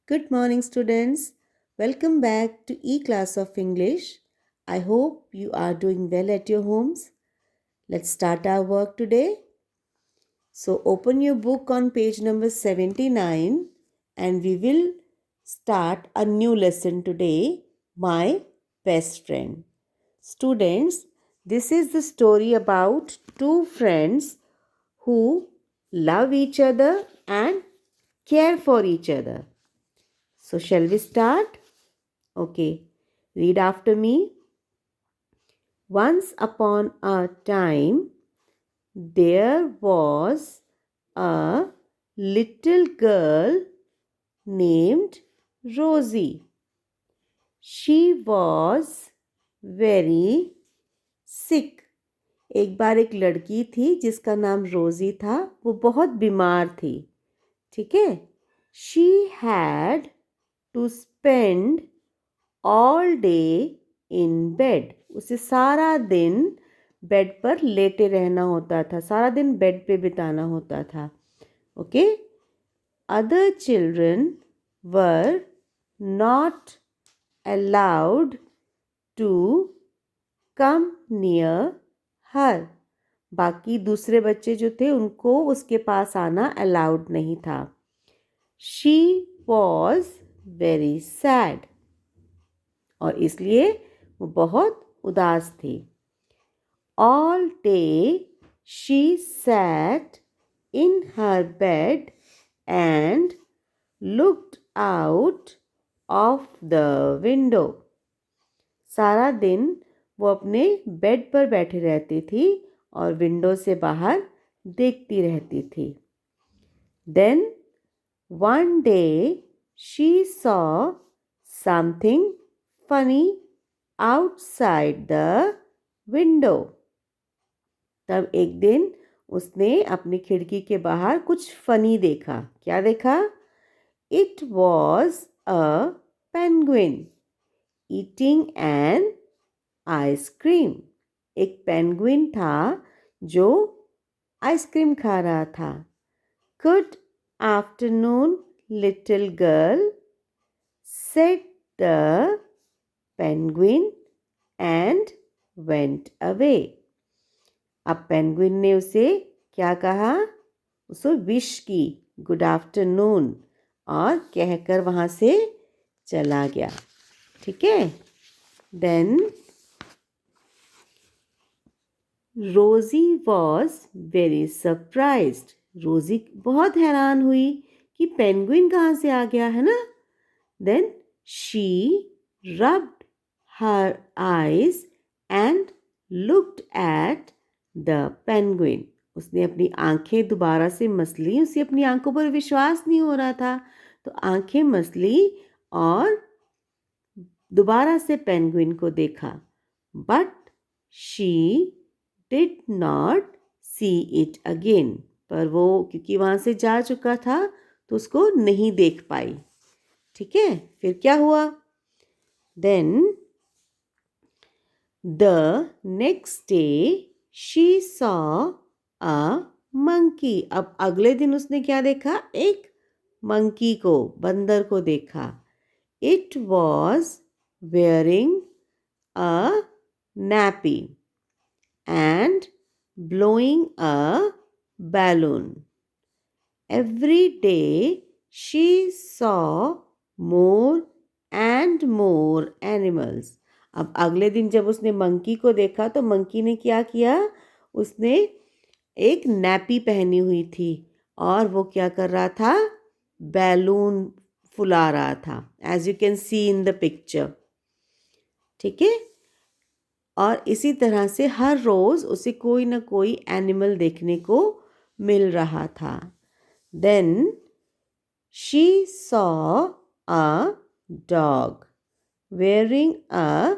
Good morning, students. Welcome back to E-Class of English. I hope you are doing well at your homes. Let's start our work today. So, open your book on page number 79 and we will start a new lesson today, My Best Friend. Students, this is the story about two friends who love each other and care for each other. So, shall we start? Okay, read after me. Once upon a time, there was a little girl named Rosie. She was very sick. एक बार एक लड़की थी जिसका नाम रोजी था. वो बहुत बीमार थी. ठीक है. She had to spend all day in bed. उसे सारा दिन बेड पर लेटे रहना होता था. सारा दिन बेड पे बिताना होता था. Okay. Other children were not allowed to come near her. बाकी दूसरे बच्चे जो थे उनको उसके पास आना अलाउड नहीं था. She was very sad. और इसलिए वो बहुत उदास थी. All day she sat in her bed and looked out of the window. सारा दिन वो अपने बेड पर बैठी रहती थी और विंडो से बाहर देखती रहती थी. Then one day she saw something funny outside the window. तब एक दिन उसने अपनी खिड़की के बाहर कुछ फनी देखा. क्या देखा? It was a penguin eating an ice cream. एक पेंगुइन था जो आइसक्रीम खा रहा था. Good afternoon, little girl, said the penguin and went away. अब पेंगुइन ने उसे क्या कहा? उसे विश की, गुड आफ्टरनून, और कहकर वहाँ से चला गया. ठीक है. देन रोजी वॉज वेरी सरप्राइज्ड. रोजी बहुत हैरान हुई कि पेंगुइन कहाँ से आ गया है ना. Then she rubbed her eyes and looked at the penguin. उसने अपनी आंखें दोबारा से मस ली. उसे अपनी आंखों पर विश्वास नहीं हो रहा था तो आंखें मस ली और दोबारा से पेंगुइन को देखा. But she did not see it again. पर वो क्योंकि वहाँ से जा चुका था तो उसको नहीं देख पाई. ठीक है. फिर क्या हुआ? Then the next day she saw a monkey. अब अगले दिन उसने क्या देखा? एक मंकी को, बंदर को देखा. It was wearing a nappy and blowing a balloon. Every day she saw more and more animals. अब अगले दिन जब उसने मंकी को देखा तो मंकी ने क्या किया? उसने एक नैपी पहनी हुई थी और वो क्या कर रहा था? बैलून फुला रहा था. As you can see in the picture. ठीक है. और इसी तरह से हर रोज़ उसे कोई ना कोई एनिमल देखने को मिल रहा था. Then she saw a dog wearing a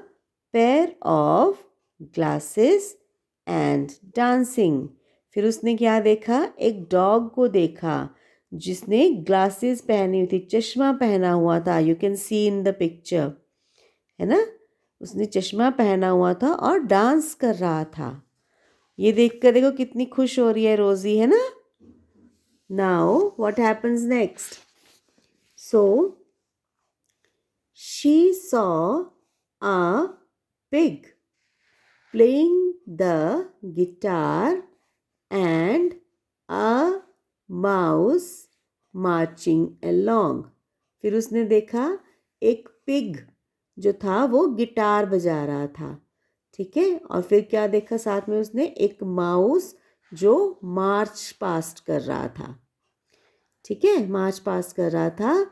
pair of glasses and dancing. फिर उसने क्या देखा? एक डॉग को देखा जिसने ग्लासेस पहनी हुई थी, चश्मा पहना हुआ था. You can see in the picture. है ना. उसने चश्मा पहना हुआ था और डांस कर रहा था. ये देख कर देखो कितनी खुश हो रही है रोजी. है ना. Now what happens next? So she saw a pig playing the guitar and a mouse marching along. फिर उसने देखा एक पिग जो था वो गिटार बजा रहा था, ठीक है। और फिर क्या देखा साथ में उसने, एक माउस जो मार्च पास्ट कर रहा था, ठीक है, मार्च पास्ट कर रहा था।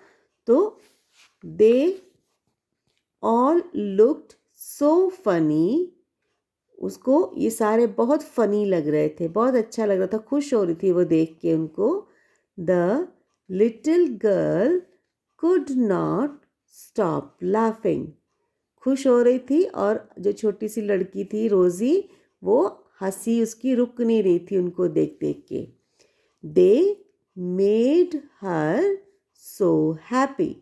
तो they all looked so funny, उसको ये सारे बहुत फनी लग रहे थे, बहुत अच्छा लग रहा था, खुश हो रही थी वो देख के उनको। The little girl could not stop laughing, खुश हो रही थी, और जो छोटी सी लड़की थी रोज़ी, वो हंसी उसकी रुक नहीं रही थी उनको देख देख के। They made her so happy,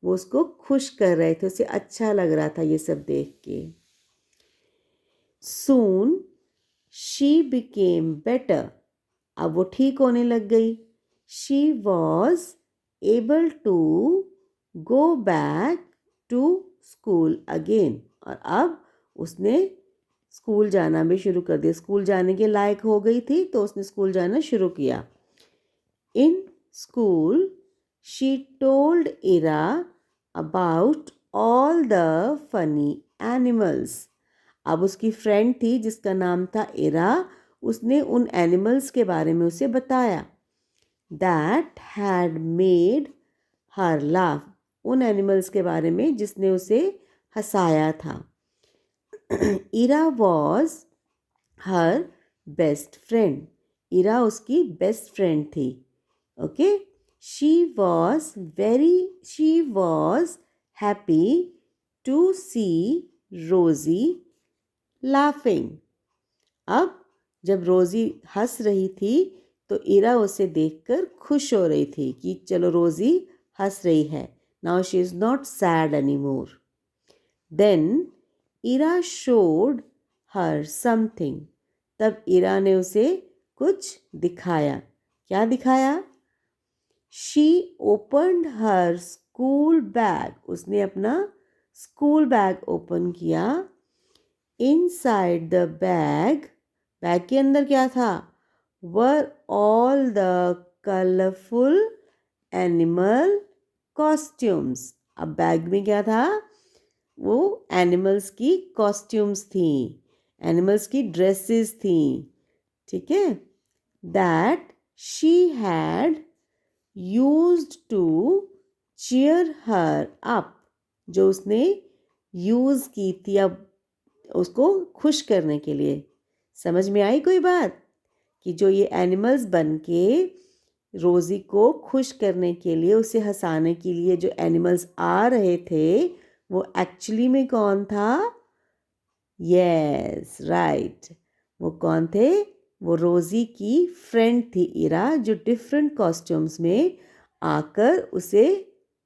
वो उसको खुश कर रहे थे, उसे अच्छा लग रहा था ये सब देख के। Soon she became better, अब वो ठीक होने लग गई। She was able to go back to school again, और अब उसने स्कूल जाना भी शुरू कर दिया, स्कूल जाने के लायक हो गई थी तो उसने स्कूल जाना शुरू किया। In school she told Ira about all the funny animals, अब उसकी फ्रेंड थी जिसका नाम था इरा, उसने उन एनिमल्स के बारे में उसे बताया। That had made her laugh, उन एनिमल्स के बारे में जिसने उसे हंसाया था। Ira was her best friend, Ira उसकी बेस्ट फ्रेंड थी, okay. She was happy to see Rosie laughing, अब जब रोज़ी हंस रही थी तो इरा उसे देखकर खुश हो रही थी कि चलो रोज़ी हंस रही है। Now she is not sad any more. Then Ira showed her something, तब इरा ने उसे कुछ दिखाया। क्या दिखाया? She opened her school bag, उसने अपना स्कूल बैग ओपन किया। इनसाइड द बैग, बैग के अंदर क्या था? Were all the colourful animal costumes, अब बैग में क्या था? वो एनिमल्स की कॉस्ट्यूम्स थी, एनिमल्स की ड्रेसेस थी, ठीक है। That she had used to cheer her up, जो उसने यूज़ की थी अब उसको खुश करने के लिए। समझ में आई कोई बात? कि जो ये एनिमल्स बन के रोज़ी को खुश करने के लिए, उसे हंसाने के लिए जो एनिमल्स आ रहे थे वो एक्चुअली में कौन था? यस राइट, वो कौन थे? वो रोज़ी की फ्रेंड थी इरा, जो डिफरेंट कॉस्ट्यूम्स में आकर उसे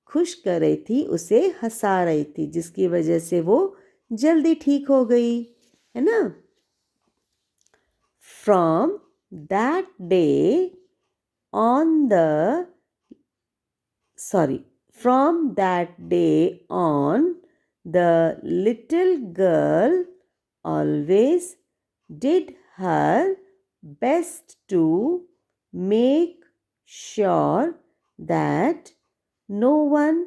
खुश कर रही थी, उसे हंसा रही थी, जिसकी वजह से वो जल्दी ठीक हो गई, है ना। From that day on the from that day on, the little girl always did her best to make sure that no one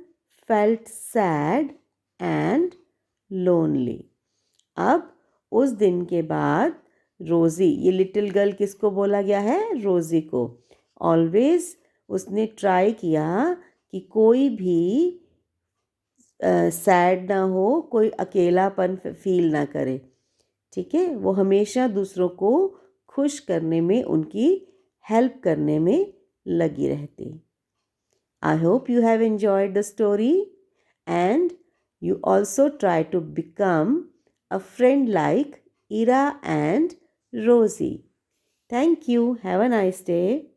felt sad and lonely. अब उस दिन के बाद रोज़ी, ये लिटिल गर्ल किसको बोला गया है? रोज़ी को। ऑलवेज उसने ट्राई किया कि कोई भी सैड ना हो, कोई अकेलापन फील ना करे, ठीक है। वो हमेशा दूसरों को खुश करने में, उनकी हेल्प करने में लगी रहती। I hope you have enjoyed the story and you also try to become a friend like Ira and Rosie. Thank you. Have a nice day.